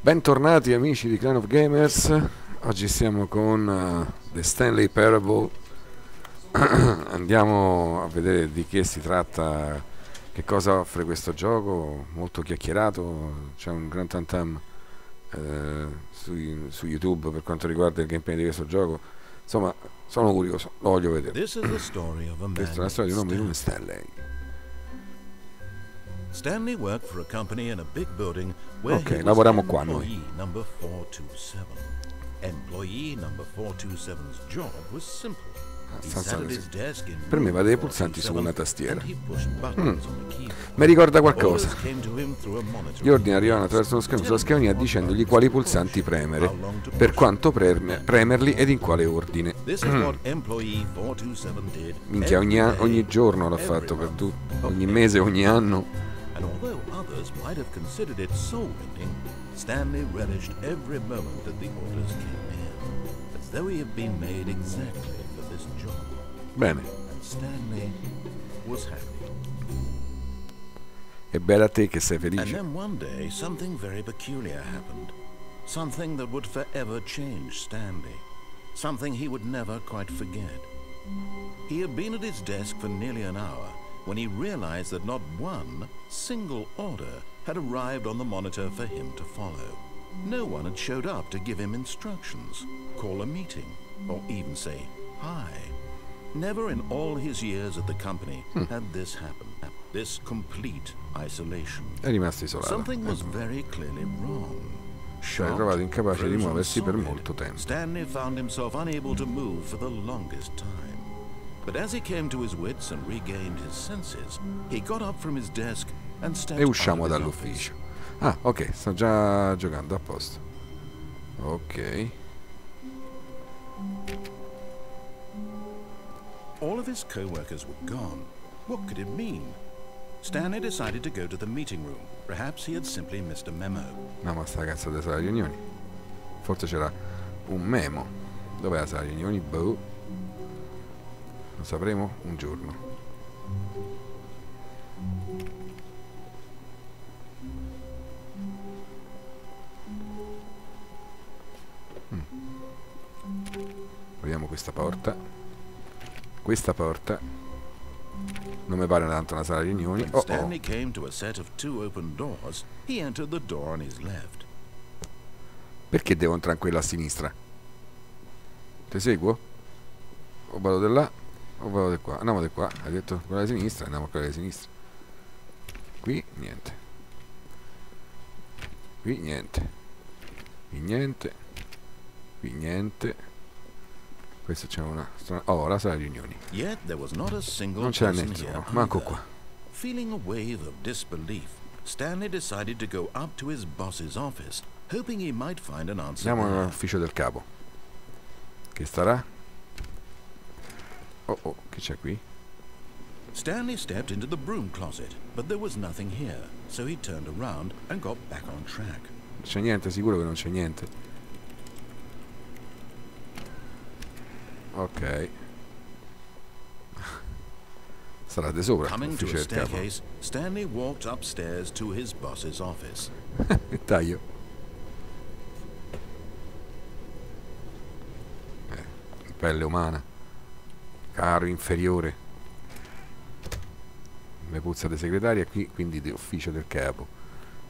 Bentornati amici di Clan of Gamers. Oggi siamo con The Stanley Parable. Andiamo a vedere di che si tratta, che cosa offre questo gioco, molto chiacchierato. C'è un gran tantam su YouTube per quanto riguarda il gameplay di questo gioco. Insomma, sono curioso, lo voglio vedere. Questa è la storia di un uomo di nome Stanley. Stanley worked for a company in a big building where ok, lavoriamo qua noi. Employee number 427's job was simple. Premeva dei pulsanti su una tastiera. Mi ricorda qualcosa. Gli ordini arrivano attraverso lo schermo sulla scrivania dicendogli quali pulsanti premere, per quanto premerli ed in quale ordine. Minchia, ogni giorno l'ha fatto, per ogni mese, ogni anno. And although others might have considered it soul-rending, Stanley relished every moment that the orders came in, as though he had been made exactly for this job. Bene. And Stanley was happy. E bella a te che sei felice. And then one day something very peculiar happened. Something that would forever change Stanley. Something he would never quite forget. He had been at his desk for nearly an hour when he realized that not one single order had arrived on the monitor for him to follow. No one had showed up to give him instructions, call a meeting, or even say hi. Never in all his years at the company had this happened. This complete isolation. È rimasto isolato. Something was very clearly wrong. Si è trovato incapace di muoversi per molto tempo. Stanley found himself unable to move for the longest time. But as he came to his wits and regained his senses, he got up from his desk and stepped E usciamo out of his dall'ufficio. Ah, ok, sto già giocando, a posto. Ok. All of his co-workers were gone. What could it mean? Stanley decided to go to the meeting room. Perhaps he had simply missed a memo. No, ma sta cazzo di sala riunioni. Forse c'era un memo. Dov'è la sala riunioni? Boh. Lo sapremo un giorno. Vediamo questa porta. Questa porta non mi pare tanto una sala riunioni. When Stanley came to a set of two open doors, he entered the door on his left. Perché devo entrare in quella a sinistra? Ti seguo? O vado di là o vado di qua? Andiamo di qua. Hai detto quella di sinistra, andiamo a quella di sinistra. Qui niente. Qui niente. Qui niente. Qui niente. Questa c'è una strana. Oh, la sala riunioni. Non c'è nessuno, manco qua. Feeling a wave of disbelief, Stanley decided to go up to his boss's office, hoping he might find an answer. Andiamo all'ufficio del capo. Che starà? Oh, che c'è qui? Stanley stepped into the broom closet, but there was nothing here, so he turned around and got back on track. Non c'è niente, sicuro che non c'è niente. Ok. Sarà di sopra. Coming to L'ufficio a del capo. staircase, Stanley walked upstairs to his boss's office. E taglio. Pelle umana. Caro inferiore. Mi puzza di segretaria qui, quindi di ufficio del capo.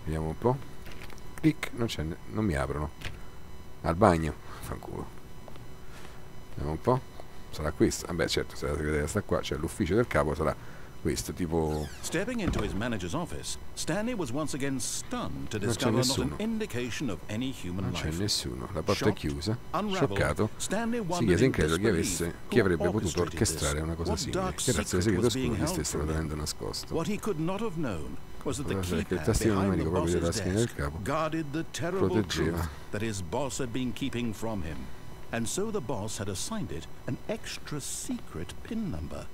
Vediamo un po'. Clic, non mi aprono. Al bagno, fanculo. Vediamo un po'. Sarà questo? Vabbè, certo, se la segretaria sta qua, cioè l'ufficio del capo sarà questo, tipo. Stepping into his manager's office, Stanley was once again stunned to discover not an indication of any human life. Non c'è nessuno, la porta è chiusa. Scioccato, si chiese incredulo chi avrebbe potuto orchestrare una cosa simile. Grazie al segreto oscuro che stessero tenendo nascosto. What he could not have known was that the il keypad tastino behind the numerico proprio della boss's schiena del desk capo guarded the terrible proteggeva. truth that his boss had been keeping from him. And so the boss had assigned it an extra secret PIN number,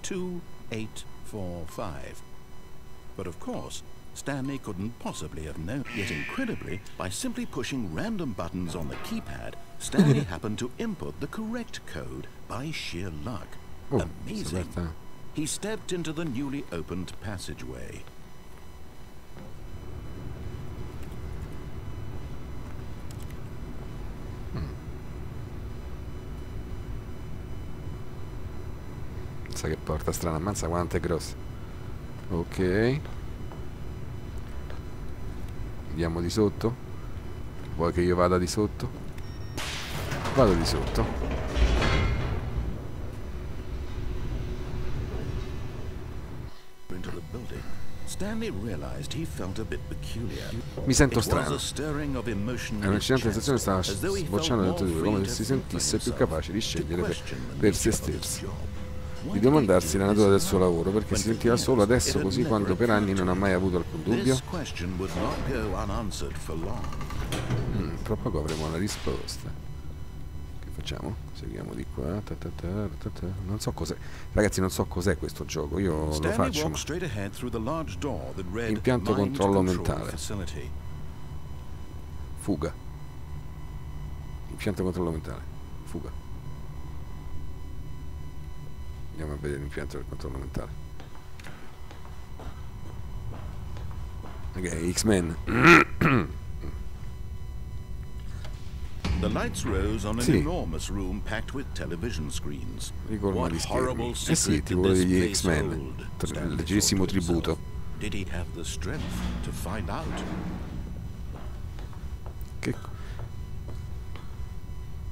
2845. But of course, Stanley couldn't possibly have known. Yet incredibly, by simply pushing random buttons on the keypad, Stanley happened to input the correct code by sheer luck. Amazing. He stepped into the newly opened passageway. Ammazza che porta strana, ammazza quanto è grossa. Ok. Andiamo di sotto. Vuoi che io vada di sotto? Vado di sotto. Into the building, Stanley realized he felt a bit peculiar. Mi sento It was strano. a stirring of emotion È in his un'eccitante chest, sensazione, stava as though he sbocciando felt dentro di lui, more come free se si to think for sentisse più himself, capace di to scegliere question the per se nature of his stesso. job. Why Di did he domandarsi do la this natura del suo now, lavoro, perché when si for sentiva years solo it adesso had così, never quando per anni occurred non to ha him? mai avuto alcun dubbio. This question would not go unanswered for long. Tra poco avremo la risposta. Che facciamo? Seguiamo di qua. Non so cos'è. Ragazzi, non so cos'è questo gioco. Io lo Stanley faccio. walked straight ahead through the large door that read Impianto Mind controllo Control mentale. Facility. Fuga. Impianto controllo mentale. Fuga. Andiamo a vedere l'impianto del controllo mentale. Ok, X-Men. The lights rose on an Sì. enormous room packed with television screens. Ricolma What di schermi. horrible Sì, secret tipo did this degli place X-Men. hold? Stanley Leggerissimo thought to himself. tributo. Did he have the strength to find out?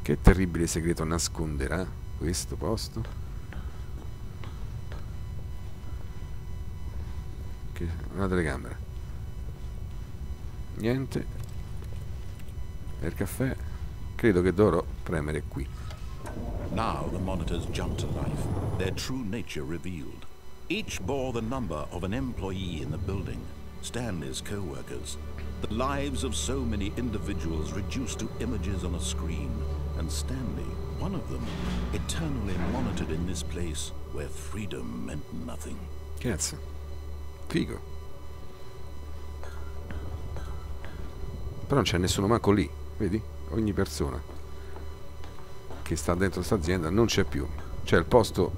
Che terribile segreto nasconderà questo posto? Una telecamera. Niente. Per caffè. Credo che dovrò premere qui. Now the monitors jumped to life, their true nature revealed. Each bore the number of an employee in the building, Stanley's co-workers. The lives of so many individuals reduced to images on a screen, and Stanley, one of them, eternally monitored in this place where freedom meant nothing. Cazzo. Figo. Però non c'è nessuno manco lì, vedi? Ogni persona che sta dentro questa azienda non c'è più. C'è il posto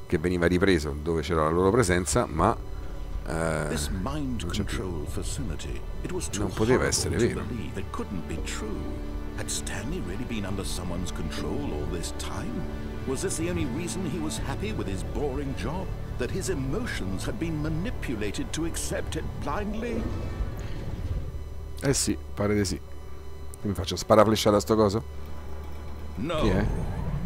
che veniva ripreso dove c'era la loro presenza, ma This mind non c'è più. control facility, it was too Non poteva horrible essere to vero. believe. It couldn't be true. Had Stanley really been under someone's control all this time? Was this the only reason he was happy with his boring job? That his emotions had been manipulated to accept it blindly? Eh sì, pare di sì. Che mi faccio sparaflesciare a sto coso? No. Chi è?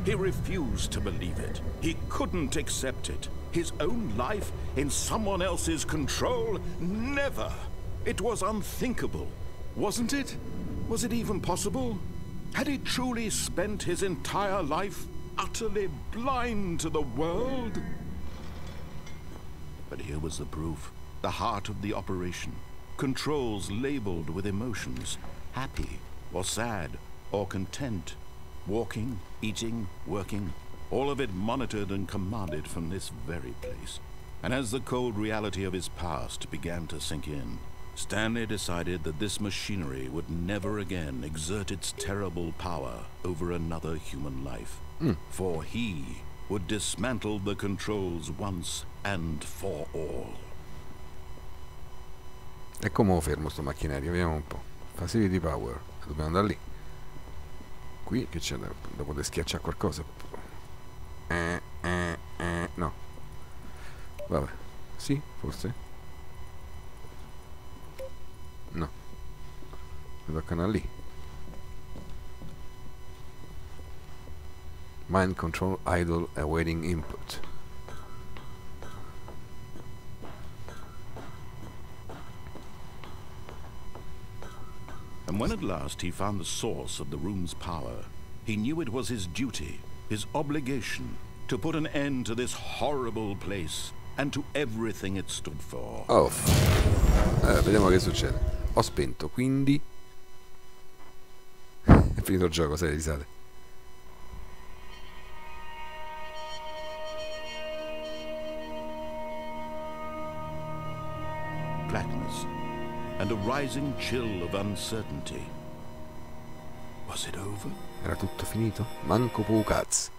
He refused to believe it. He couldn't accept it. His own life in someone else's control? Never. It was unthinkable. Wasn't it? Was it even possible? Had he truly spent his entire life utterly blind to the world? But here was the proof. The heart of the operation. Controls labeled with emotions. Happy, or sad, or content. Walking, eating, working. All of it monitored and commanded from this very place. And as the cold reality of his past began to sink in, Stanley decided that this machinery would never again exert its terrible power over another human life. For he would dismantle the controls once and for all. E come lo fermo sto macchinario? Vediamo un po'. Facility power. Dobbiamo andare lì. Qui che c'è da poter schiacciare qualcosa? No. Vabbè. Sì, forse? No. Mi tocca andare lì. Mind control idle awaiting input. And when at last he found the source of the room's power, he knew it was his duty, his obligation, to put an end to this horrible place and to everything it stood for. Off. Vediamo che succede. Ho spento, quindi è finito il gioco, sai, risate. Blackness and a rising chill of uncertainty. Was it over? Era tutto finito? Manco pu cazzo.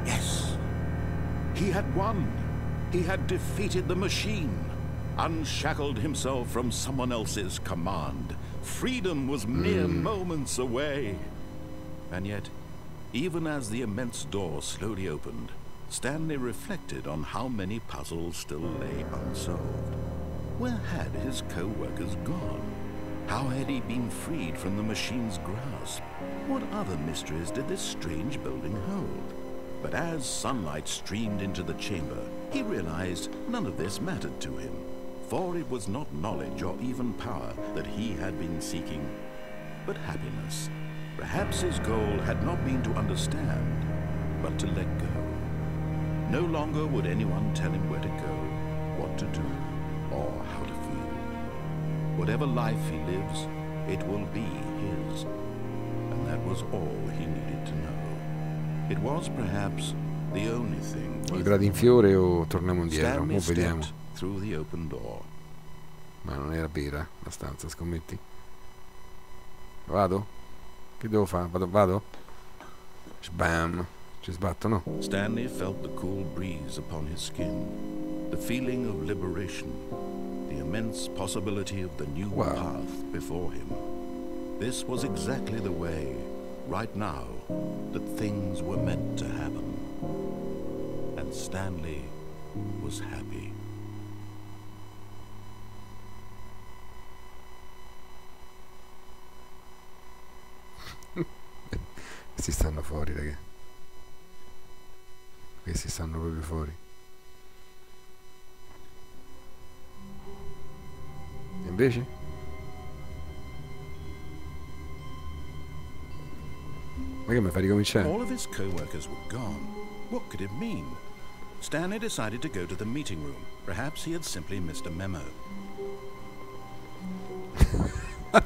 Yes. He had won. He had defeated the machine, unshackled himself from someone else's command. Freedom was mere moments away. And yet, Even as the immense door slowly opened, Stanley reflected on how many puzzles still lay unsolved. Where had his co-workers gone? How had he been freed from the machine's grasp? What other mysteries did this strange building hold? But as sunlight streamed into the chamber, he realized none of this mattered to him, for it was not knowledge or even power that he had been seeking, but happiness. Perhaps his goal had not been to understand, but to let go. No longer would anyone tell him where to go, what to do, or how to feel. Whatever life he lives, it will be his. And that was all he needed to know. It was perhaps the only thing. I gradi in fiore o torniamo indietro? Stanley Mo vediamo. stepped through the open door. Ma non era vera la stanza, scommetti? Vado? Che devo fare? Vado? Sbam! Ci sbattono. Stanley felt the cool breeze upon his skin, the feeling of liberation, the immense possibility of the new path before him. This was exactly the way, right now, that things were meant to happen. And Stanley was happy. Questi stanno fuori, ragazzi. Questi stanno proprio fuori. E invece? Ma che mi fa ricominciare? All of his co-workers were gone. What could it mean? Stanley decided to go to the meeting room. Perhaps he had simply missed a memo.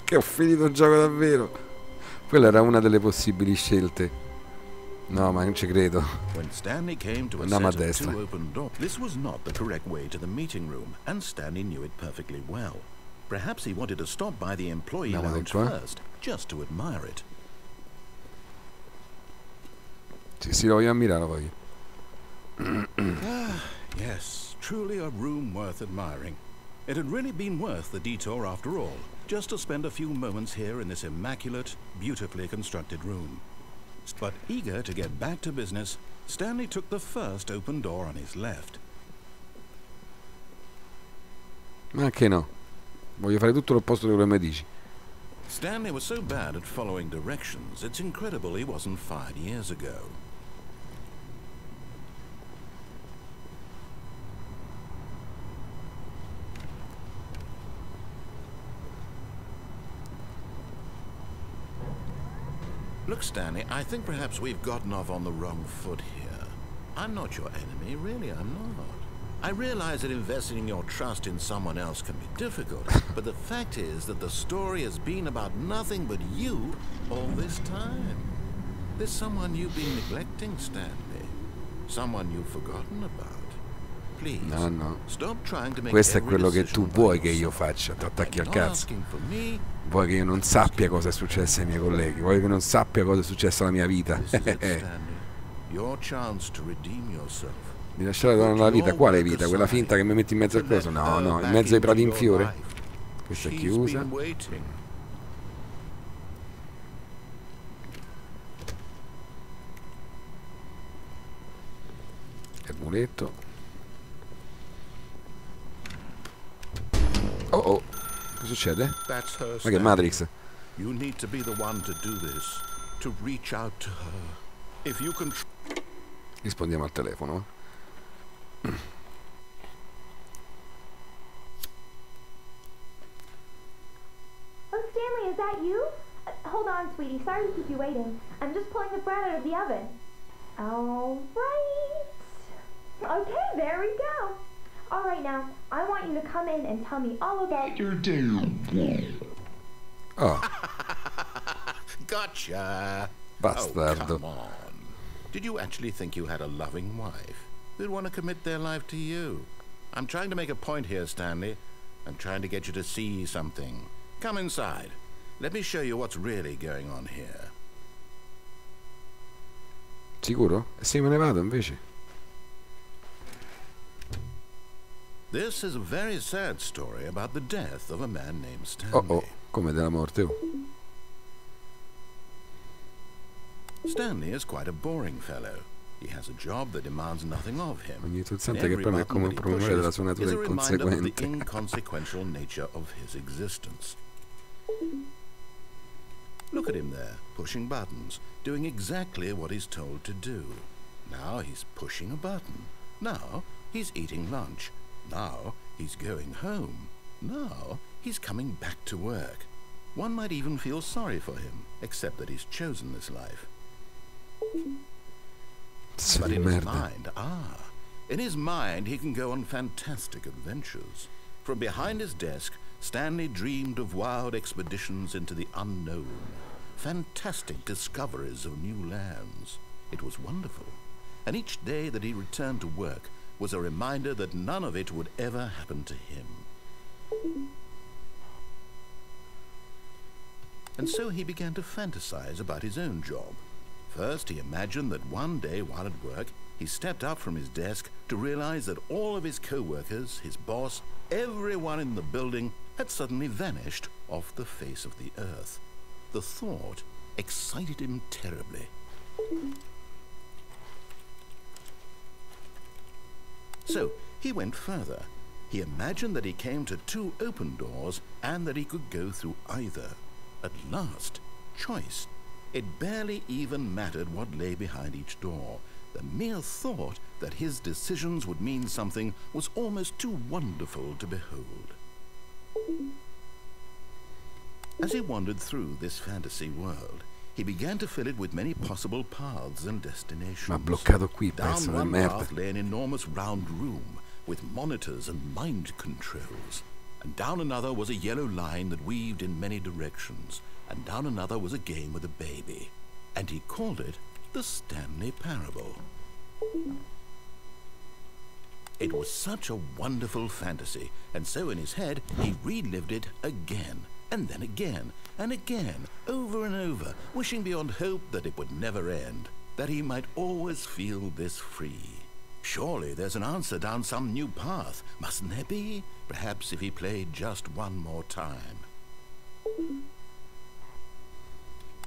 Che ho finito il gioco davvero. Quella era una delle possibili scelte. No, ma non ci credo. When Stanley came to a Andiamo a set of destra. two open doors, this was not the correct way to the meeting room, and Stanley knew it perfectly well. Perhaps he wanted to stop by the employee Andiamo lounge dentro, first, just to admire it. Sì, lo voglio ammirare poi. Yes, truly a room worth admiring. It had really been worth the detour after all, just to spend a few moments here in this immaculate, beautifully constructed room. But eager to get back to business, Stanley took the first open door on his left. Ma che no? Voglio fare tutto l'opposto di quello che mi dici. Stanley was so bad at following directions, it's incredible he wasn't fired years ago. Look, Stanley, I think perhaps we've gotten off on the wrong foot here. I'm not your enemy, really, I'm not. I realize that investing your trust in someone else can be difficult, but the fact is that the story has been about nothing but you all this time. There's someone you've been neglecting, Stanley. Someone you've forgotten about. Please, No. stop trying to make Questo è every quello che tu decision vuoi by che io yourself. faccia. Ti attacchi al Not cazzo. asking for me. Vuoi che io non sappia cosa è successo ai miei colleghi. Vuoi che non sappia cosa è successo alla mia vita. This is it, Stanley. Your chance to redeem yourself. Di lasciare la vita. Quale vita? Quella finta che mi metti in mezzo al coso? No, in mezzo ai prati in fiore. Questa è chiusa. Il muletto. Oh, che succede? Ma che Matrix? You need to be the one to do this, to reach out to her. If you can. Rispondiamo al telefono. Oh, Stanley, is that you? Hold on, sweetie. Sorry to keep you waiting. I'm just pulling the bread out of the oven. All right. Okay, there we go. All right, now, I want you to come in and tell me all about your day. Oh. Gotcha. Bastardo. Oh, come on. Did you actually think you had a loving wife who'd want to commit their life to you? I'm trying to make a point here, Stanley. I'm trying to get you to see something. Come inside. Let me show you what's really going on here. Sicuro? Sì, me ne vado invece. This is a very sad story about the death of a man named Stanley. Oh, come della morte, oh. Stanley is quite a boring fellow. He has a job that demands nothing of him. Ogni pulsante che preme è come un promuovere della sua natura is a reminder of the inconsequente. inconsequential nature of his existence. Look at him there, pushing buttons, doing exactly what he's told to do. Now he's pushing a button. Now he's eating lunch. Now he's going home. Now he's coming back to work. One might even feel sorry for him, except that he's chosen this life. But in his mind, in his mind he can go on fantastic adventures. From behind his desk, Stanley dreamed of wild expeditions into the unknown, fantastic discoveries of new lands. It was wonderful, and each day that he returned to work was a reminder that none of it would ever happen to him. And so he began to fantasize about his own job. First, he imagined that one day while at work, he stepped up from his desk to realize that all of his co-workers, his boss, everyone in the building had suddenly vanished off the face of the earth. The thought excited him terribly. So he went further. He imagined that he came to 2 open doors and that he could go through either. At last, choice. It barely even mattered what lay behind each door. The mere thought that his decisions would mean something was almost too wonderful to behold. As he wandered through this fantasy world, he began to fill it with many possible paths and destinations. Ma bloccato qui, Down pezzo di one merda. path lay an enormous round room with monitors and mind controls. And down another was a yellow line that weaved in many directions. And down another was a game with a baby. And he called it the Stanley Parable. It was such a wonderful fantasy, and so in his head he relived it again, and then again, and again, over and over, wishing beyond hope that it would never end, that he might always feel this free. Surely there's an answer down some new path, mustn't there be? Perhaps if he played just one more time.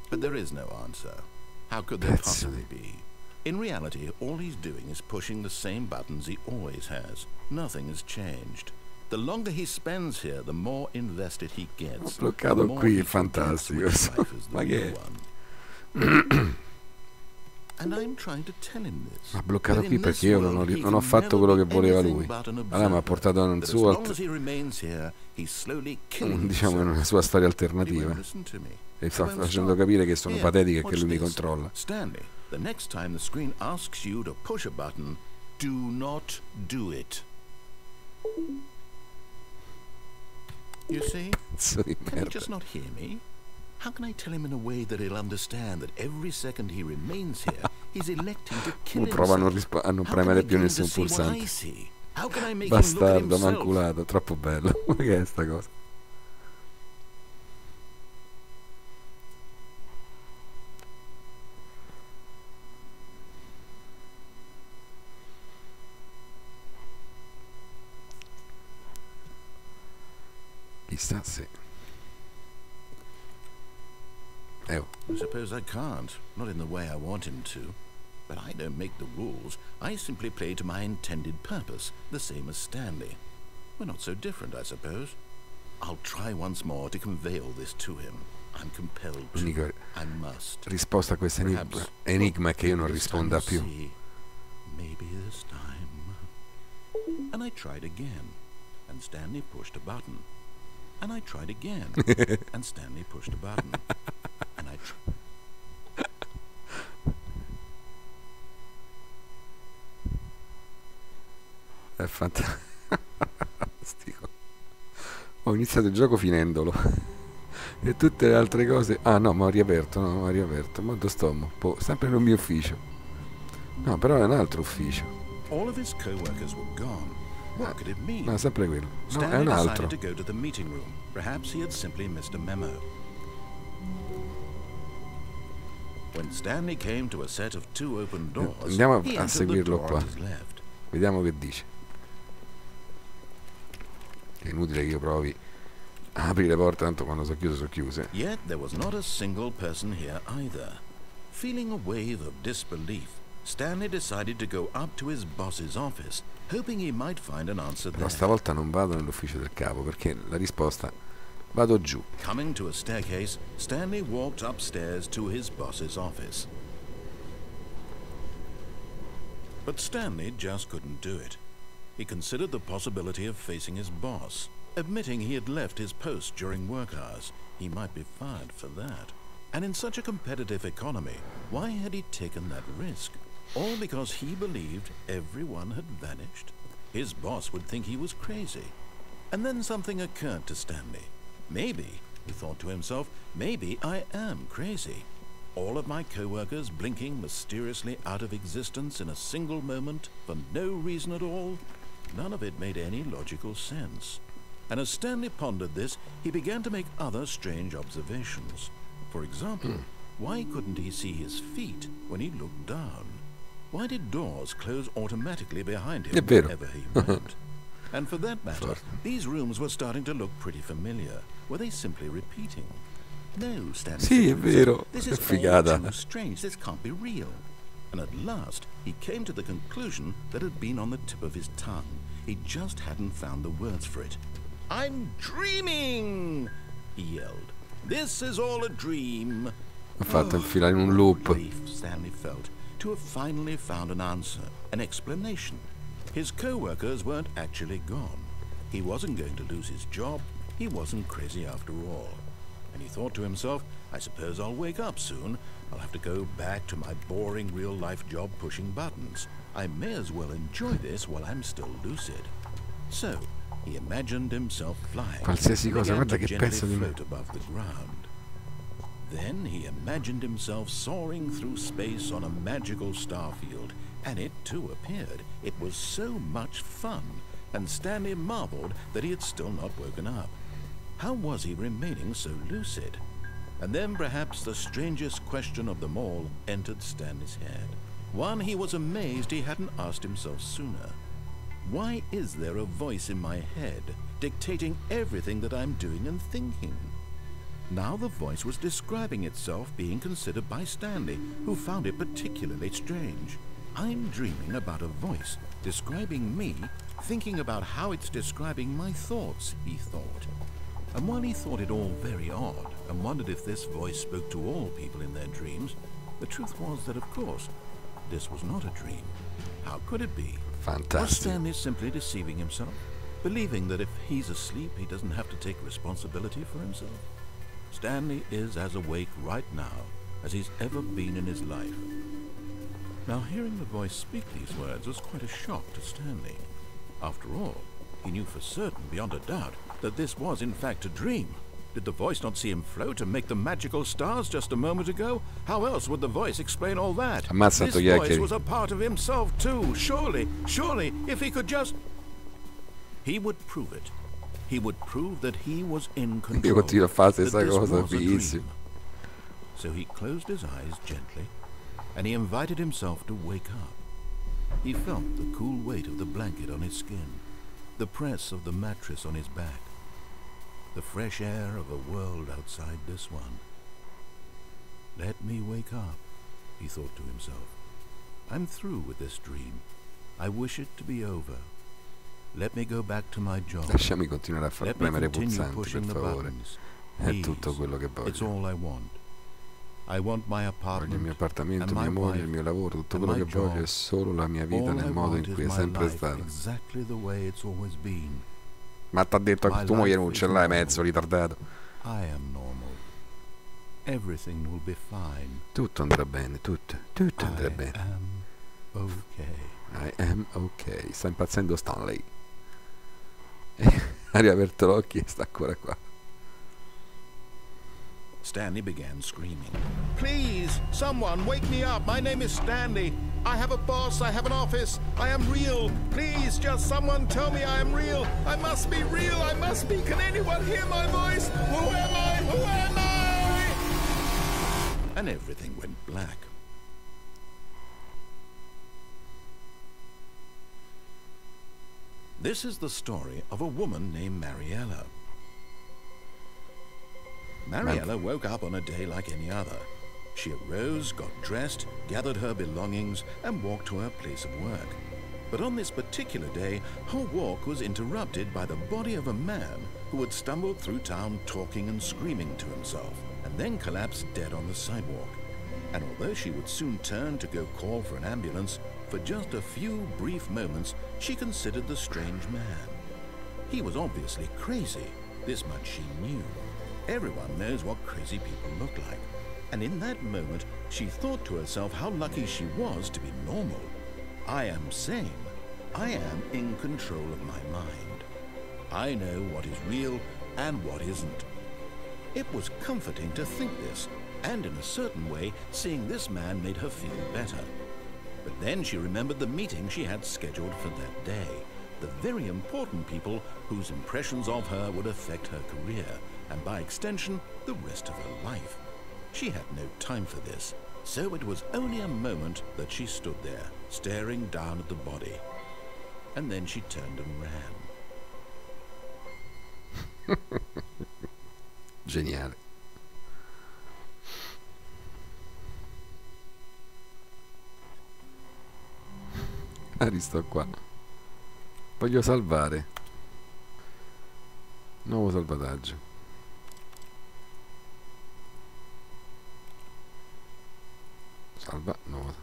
But there is no answer. How could there possibly be? In reality, all he's doing is pushing the same buttons he always has. Nothing has changed. The longer he spends here, the more invested he gets. Ho bloccato qui, è fantastico. Ma che è? And I'm trying to tell him this. Ha bloccato qui perché io non ho fatto quello che voleva lui. Allora mi ha portato nel suo diciamo in una sua storia alternativa. E sta facendo capire che sono patetiche e che lui mi controlla. Stanley, the next time the screen asks you to push a button, do not do it. You see? Can he just not hear me? How can I tell him in a way that he'll understand that every second he remains here, he's electing to kill Prova himself? a non premere più nessun pulsante. Bastardo, manculato, troppo bello. Ma che è sta cosa? Chissà se... I suppose I can't, not in the way I want him to. But I don't make the rules. I simply play to my intended purpose, the same as Stanley. We're not so different, I suppose. I'll try once more to convey all this to him. I'm compelled to. I must. Risposta a questo enigma che io non risponda più. Maybe this time. And I tried again, and Stanley pushed a button. And I tried again, and Stanley pushed a button. And I È fantastico. Ho iniziato il gioco finendolo. E tutte le altre cose... Ah no, ma ho riaperto, ma dove sto? Sempre nel mio ufficio. No, però è un altro ufficio. All of his co-workers were gone. What could it mean? No, sempre quello. No, è Stanley un altro. decided to go to the meeting room. Perhaps he had simply missed a memo. When Stanley came to a set of 2 open doors, Andiamo he a entered the seguirlo door qua. on his left. Vediamo che dice. È inutile che io provi a aprire le porte, tanto quando sono chiuse sono chiuse. Yet there was not a single person here either. Feeling a wave of disbelief, Stanley decided to go up to his boss's office, hoping he might find an answer Però there. stavolta non vado nell'ufficio del capo, perché la risposta... Vado giù. Coming to a staircase, Stanley walked upstairs to his boss's office. But Stanley just couldn't do it. He considered the possibility of facing his boss. Admitting he had left his post during work hours, he might be fired for that. And in such a competitive economy, why had he taken that risk? All because he believed everyone had vanished? His boss would think he was crazy. And then something occurred to Stanley. Maybe, he thought to himself, maybe I am crazy. All of my co-workers blinking mysteriously out of existence in a single moment for no reason at all? None of it made any logical sense. And as Stanley pondered this, he began to make other strange observations. For example, why couldn't he see his feet when he looked down? Why did doors close automatically behind him wherever he went? And for that matter, these rooms were starting to look pretty familiar. Were they simply repeating? No, Stanley. Sì, è vero. This È is all figata. too strange. This can't be real. And at last, he came to the conclusion that had been on the tip of his tongue. He just hadn't found the words for it. I'm dreaming! He yelled. This is all a dream. Ho fatto infilare in un loop. Relief Stanley felt to have finally found an answer, an explanation. His co-workers weren't actually gone. He wasn't going to lose his job. He wasn't crazy after all. And he thought to himself, I suppose I'll wake up soon. I'll have to go back to my boring real-life job pushing buttons. I may as well enjoy this while I'm still lucid. So, he imagined himself flying. Qualsiasi cosa, began guarda to che pezzo di gently float above the ground. Then he imagined himself soaring through space on a magical starfield, and it too appeared. It was so much fun, and Stanley marveled that he had still not woken up. How was he remaining so lucid? And then perhaps the strangest question of them all entered Stanley's head. One he was amazed he hadn't asked himself sooner. Why is there a voice in my head dictating everything that I'm doing and thinking? Now the voice was describing itself being considered by Stanley, who found it particularly strange. I'm dreaming about a voice describing me, thinking about how it's describing my thoughts, he thought. And while he thought it all very odd and wondered if this voice spoke to all people in their dreams, the truth was that, of course, this was not a dream. How could it be? Was Fantastico. Stanley simply deceiving himself, believing that if he's asleep, he doesn't have to take responsibility for himself? Stanley is as awake right now as he's ever been in his life. Now, hearing the voice speak these words was quite a shock to Stanley. After all, he knew for certain, beyond a doubt, that this was in fact a dream. Did the voice not see him float and make the magical stars just a moment ago? How else would the voice explain all that? Ammazza This Togliacchi. voice was a part of himself too. Surely, if he could just... He would prove it. He would prove that he was in control. Io continuo a fare la that stessa this cosa, was a fighissimo. dream. So he closed his eyes gently, and he invited himself to wake up. He felt the cool weight of the blanket on his skin, the press of the mattress on his back, the fresh air of a world outside this one. Let me wake up, he thought to himself. I'm through with this dream. I wish it to be over. Let me go back to my job. Lasciami continuare a far Let me premere continue pulsanti, per pushing the favore. buttons. È Please. tutto quello che It's voglio. all I want. I want my Voglio apartment. il mio appartamento, and mia my moglie, wife, il mio lavoro, tutto and quello my che voglio job. è solo la mia vita All nel I modo want in is cui è my sempre life stato. exactly the way it's always been. Ma t'ha detto che My tua moglie life non is ce l'hai, normal. mezzo ritardato. I am normal. Everything will be fine. Tutto andrà bene, tutto andrà I bene. am okay. I am ok. Sta impazzendo Stanley. Ha riaperto l'occhio e sta ancora qua. Stanley began screaming. Please, someone, wake me up. My name is Stanley. I have a boss. I have an office. I am real. Please, just someone tell me I am real. I must be real. I must be. Can anyone hear my voice? Who am I? Who am I? And everything went black. This is the story of a woman named Mariella. Mariella woke up on a day like any other. She arose, got dressed, gathered her belongings, and walked to her place of work. But on this particular day, her walk was interrupted by the body of a man who had stumbled through town talking and screaming to himself, and then collapsed dead on the sidewalk. And although she would soon turn to go call for an ambulance, for just a few brief moments she considered the strange man. He was obviously crazy, this much she knew. Everyone knows what crazy people look like. And in that moment, she thought to herself how lucky she was to be normal. I am sane. I am in control of my mind. I know what is real and what isn't. It was comforting to think this, and in a certain way, seeing this man made her feel better. But then she remembered the meeting she had scheduled for that day. The very important people whose impressions of her would affect her career, and by extension, the rest of her life. She had no time for this, so it was only a moment that she stood there, staring down at the body. And then she turned and ran. Geniale. Risto qua. Voglio salvare. Nuovo salvataggio. Salva, nuovo.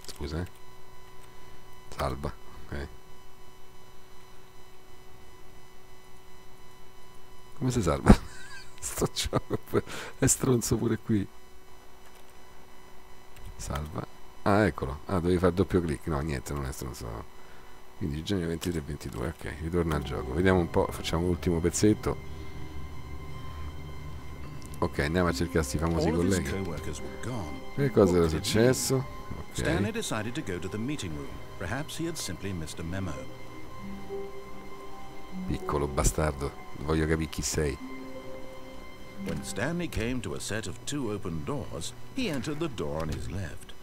Scusa, salva, ok. Come si salva? Sto gioco è stronzo pure qui. Salva. Ah, eccolo. Ah, dovevi fare doppio clic. No, niente, non è stronzo. Quindi gennaio 23 e 22. Ok, ritorna al gioco. Vediamo un po'. Facciamo l'ultimo pezzetto. Ok, andiamo a cercare questi famosi colleghi. Che cosa era successo? Ok. Stanley decided to go to the meeting room. Perhaps he had simply missed a memo. Piccolo bastardo. Voglio capire chi sei. When Stanley came to a set of 2 open doors, he entered the door on his left.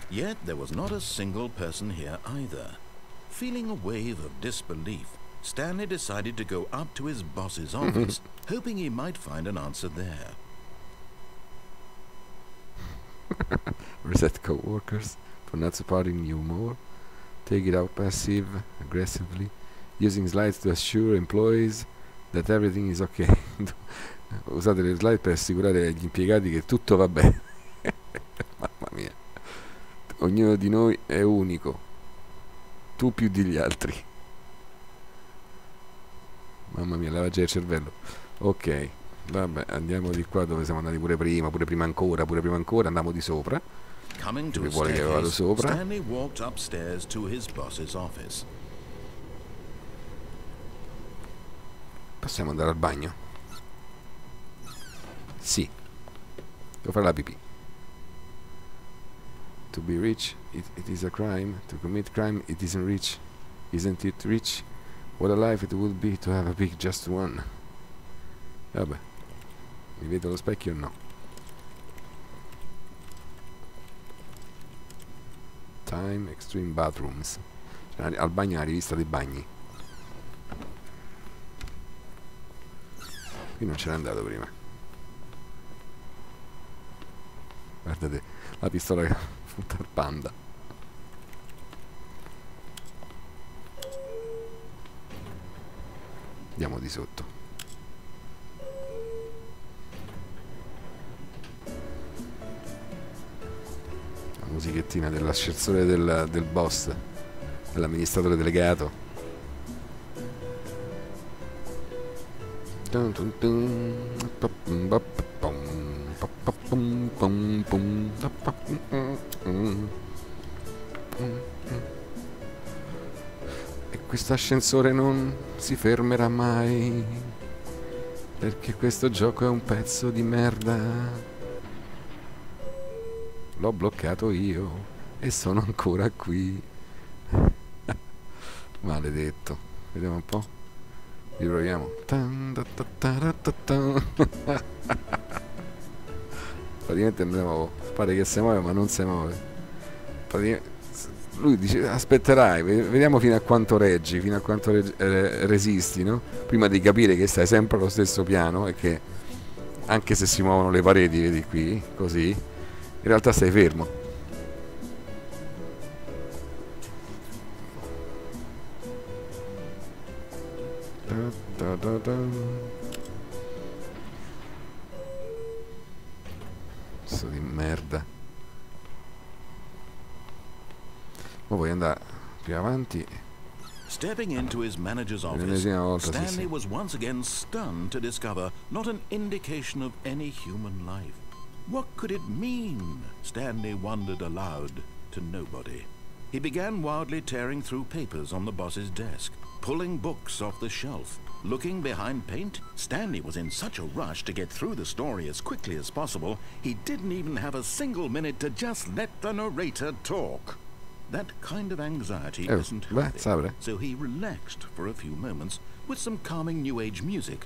Yet there was not a single person here either. Feeling a wave of disbelief, Stanley decided to go up to his boss's office, hoping he might find an answer there. Reset co-workers for not supporting you more. Take it out passive, aggressively, using slides to assure employees that everything is okay. Usate le slide per assicurare agli impiegati che tutto va bene. Mamma mia. Ognuno di noi è unico. Tu più degli altri. Mamma mia, lavaggio del cervello. Ok, vabbè, andiamo di qua dove siamo andati pure prima ancora, andiamo di sopra. Coming to a staircase, Stanley walked upstairs to his boss's office. Possiamo andare al bagno? Sì. Devo fare la pipì. To be rich, it is a crime. To commit crime, it isn't rich. Isn't it rich? What a life it would be to have a pick just one. Vabbè. Mi vedo allo specchio o no? Time, Extreme Bathrooms. Cioè, al bagno la rivista dei bagni. Qui non c'era andato prima. Guardate la pistola che punta al panda. Andiamo di sotto. La musicchettina dell'ascensore del boss, dell'amministratore delegato. E questo ascensore non si fermerà mai, perché questo gioco è un pezzo di merda. L'ho bloccato io e sono ancora qui. Maledetto. Vediamo un po'. Riproviamo. praticamente pare che si muove ma non si muove. Lui dice aspetterai, vediamo fino a quanto reggi, fino a quanto resisti, no? Prima di capire che stai sempre allo stesso piano e che anche se si muovono le pareti, vedi qui, così, in realtà stai fermo. Cazzo di merda. Ma vuoi andare più avanti? Stepping into his manager's office, Stanley was once again stunned to discover not an indication of any human life. What could it mean? Stanley wondered aloud to nobody. He began wildly tearing through papers on the boss's desk, pulling books off the shelf. Looking behind paint, Stanley was in such a rush to get through the story as quickly as possible, he didn't even have a single minute to just let the narrator talk. That kind of anxiety isn't healthy, so he relaxed for a few moments with some calming New Age music.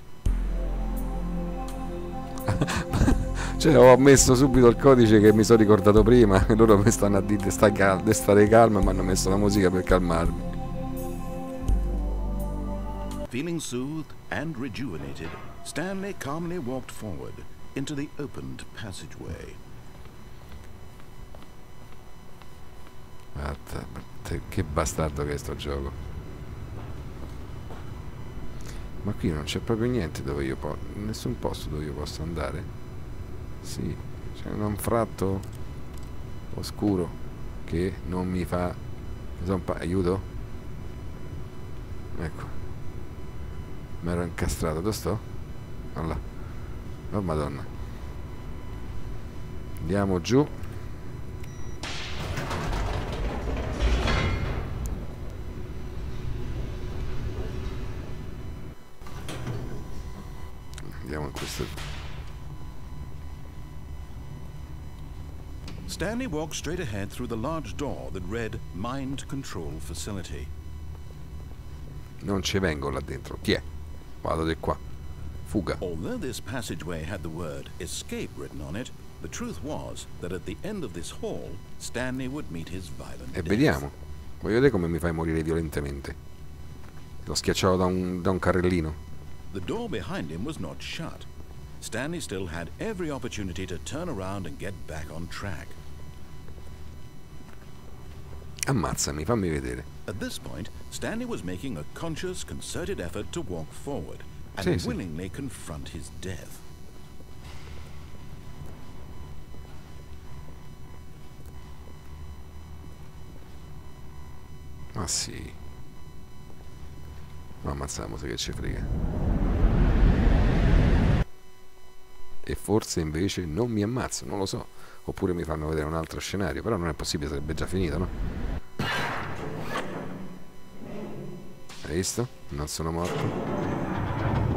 Cioè, ho messo subito il codice che mi sono ricordato prima e loro mi stanno a dire di stare calmo e mi hanno messo la musica per calmarmi. Feeling soothed and rejuvenated, Stanley calmly walked forward into the opened passageway. Che bastardo che è sto gioco. Ma qui non c'è proprio niente dove io posso, nessun posto dove io posso andare. Sì, c'è un anfratto oscuro che non mi fa, aiuto? Ecco, mi ero incastrato. Dove sto? Allà. Oh madonna. Andiamo giù. Andiamo in questo. Stanley walked straight ahead through the large door that read Mind Control Facility. Non ci vengo là dentro. Chi è? Vado di qua. Fuga. Although this passageway had the word escape written on it, the truth was that at the end of this hall, Stanley would meet his violent death. E vediamo. Voglio vedere come mi fai morire violentemente. L'ho schiacciato da un carrellino. The door behind him was not shut. Stanley still had every opportunity to turn around and get back on track. Ammazzami, fammi vedere. At this point, Stanley was making a conscious, concerted effort to walk forward and willingly confront his death. Ah sì. No, ammazziamo, se che ci frega. E forse invece non mi ammazzo, non lo so. Oppure mi fanno vedere un altro scenario. Però non è possibile, sarebbe già finito, no? Hai visto? Non sono morto.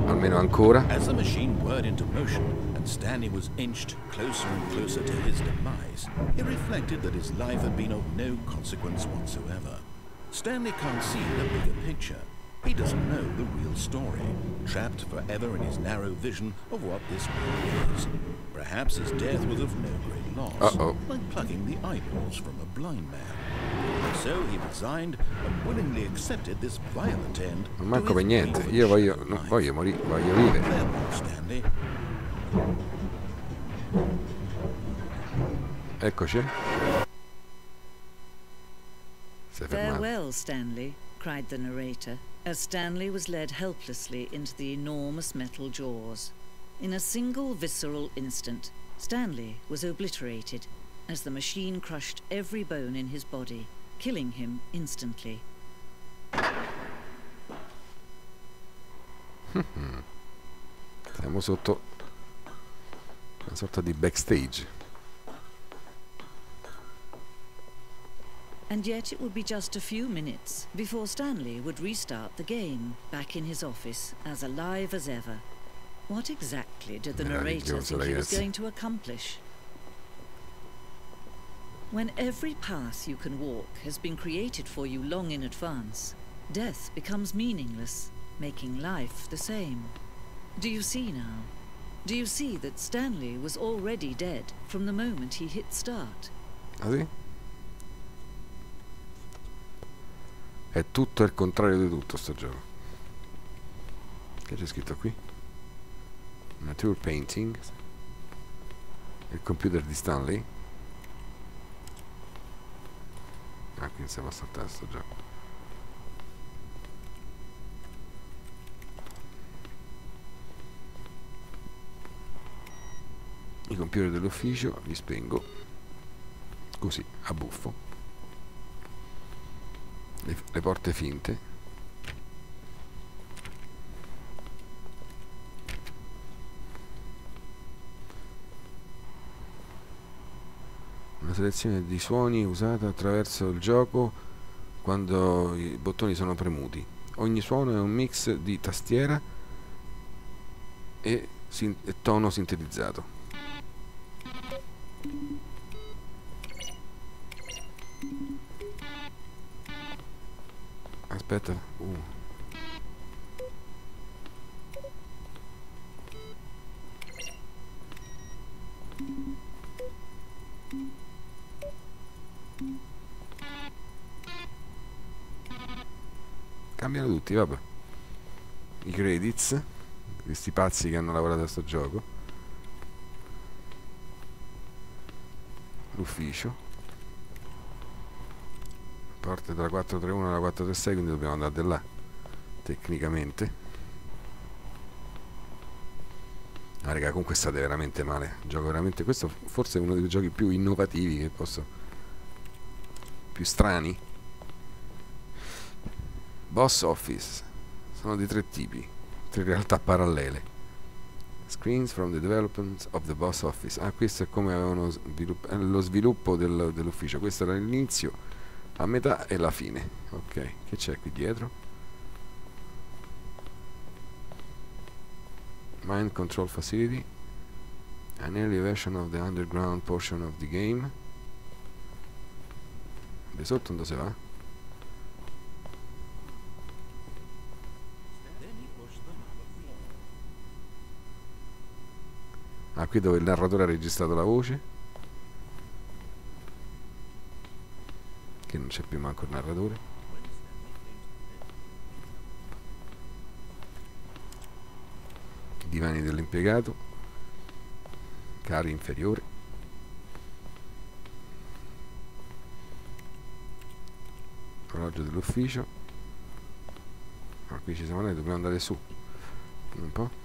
Almeno ancora. As the machine whirred into motion and Stanley was inched closer and closer to his demise, he reflected that his life had been of no consequence whatsoever. Stanley can't see the bigger picture. He doesn't know the real story, trapped forever in his narrow vision of what this world is. Perhaps his death was of no great loss, like plucking the eyeballs from a blind man. So he resigned and willingly accepted this violent end. Non manco per niente, io voglio morire, voglio vivere. Stanley. Eccoci. Farewell, Stanley, cried the narrator, as Stanley was led helplessly into the enormous metal jaws. In a single visceral instant, Stanley was obliterated as the machine crushed every bone in his body, killing him instantly. Siamo sotto una sorta di backstage. And yet it would be just a few minutes before Stanley would restart the game, back in his office, as alive as ever. What exactly did the narrator think he was going to accomplish? When every path you can walk has been created for you long in advance, death becomes meaningless, making life the same. Do you see now? Do you see that Stanley was already dead from the moment he hit start? Ah sì? È tutto il contrario di tutto sto gioco. Che c'è scritto qui? Nature Painting. Il computer di Stanley. Ah, qui non si può saltare sto gioco. I computer dell'ufficio li spengo così a buffo. Le porte finte. Una selezione di suoni usata attraverso il gioco quando i bottoni sono premuti. Ogni suono è un mix di tastiera e tono sintetizzato. Aspetta. Cambiano tutti, vabbè. I credits, questi pazzi che hanno lavorato a sto gioco. L'ufficio. Porte dalla 431 alla 436, quindi dobbiamo andare da là tecnicamente. Ah raga, comunque state veramente male. Gioco veramente. Questo forse è uno dei giochi più innovativi che posso. Più strani. Boss Office. Sono di 3 tipi, 3 realtà parallele. Screens from the development of the Boss Office. Ah, questo è come avevano lo sviluppo dell'ufficio. Questo era l'inizio, a metà e la fine. Ok, che c'è qui dietro? Mind Control Facility. An early version of the underground portion of the game. Di sotto dove si va? Ah, qui dove il narratore ha registrato la voce. Che non c'è più manco il narratore. Divani dell'impiegato. Cari inferiore. Orologio dell'ufficio. Ah, qui ci siamo andati, dobbiamo andare su un po'.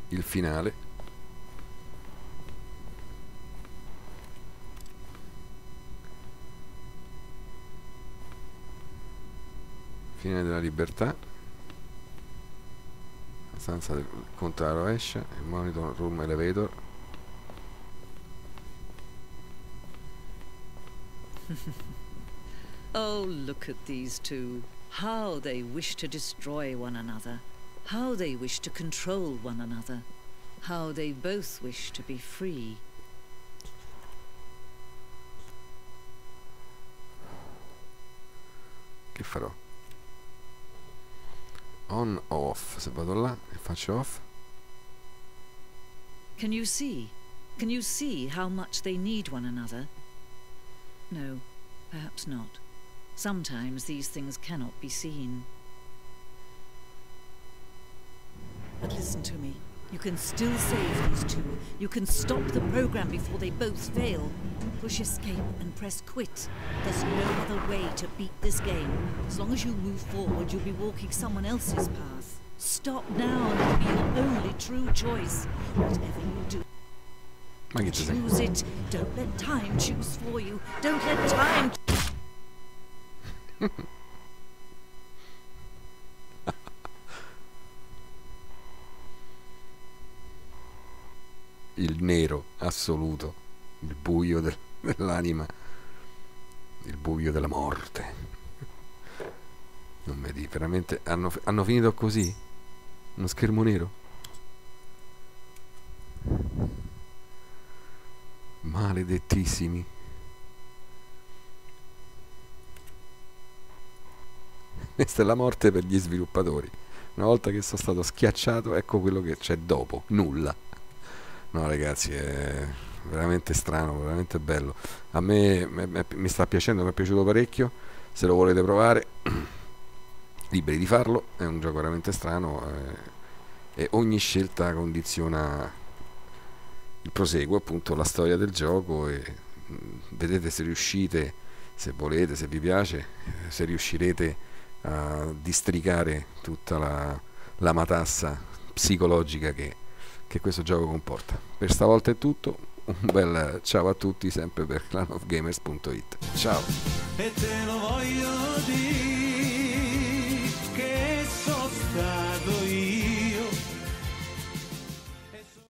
Il finale. Fine della libertà. La stanza del conto alla rovescia. Il monitor room elevator. Oh, look at these two. How they wish to destroy one another. How they wish to control one another. How they both wish to be free. Che farò? On, off. Se vado là e faccio off. Can you see? Can you see how much they need one another? No, perhaps not. Sometimes these things cannot be seen. But listen to me. You can still save these two. You can stop the program before they both fail. Push escape and press quit. There's no other way to beat this game. As long as you move forward, you'll be walking someone else's path. Stop now and it'll be your only true choice. Whatever you do, choose it. Don't let time choose for you. Don't let time... Il nero assoluto, il buio dell'anima, il buio della morte. Non mi dici, veramente hanno finito così? Uno schermo nero? Maledettissimi. Questa è la morte per gli sviluppatori. Una volta che sono stato schiacciato, ecco quello che c'è dopo, nulla. No ragazzi, è veramente strano, veramente bello. A me mi sta piacendo, mi è piaciuto parecchio. Se lo volete provare, liberi di farlo. È un gioco veramente strano, e ogni scelta condiziona il proseguo, appunto, la storia del gioco. E vedete se riuscite, se volete, se vi piace, se riuscirete a districare tutta la matassa psicologica che questo gioco comporta. Per stavolta è tutto, un bel ciao a tutti, sempre per clanofgamers.it. Ciao! E te lo voglio dire.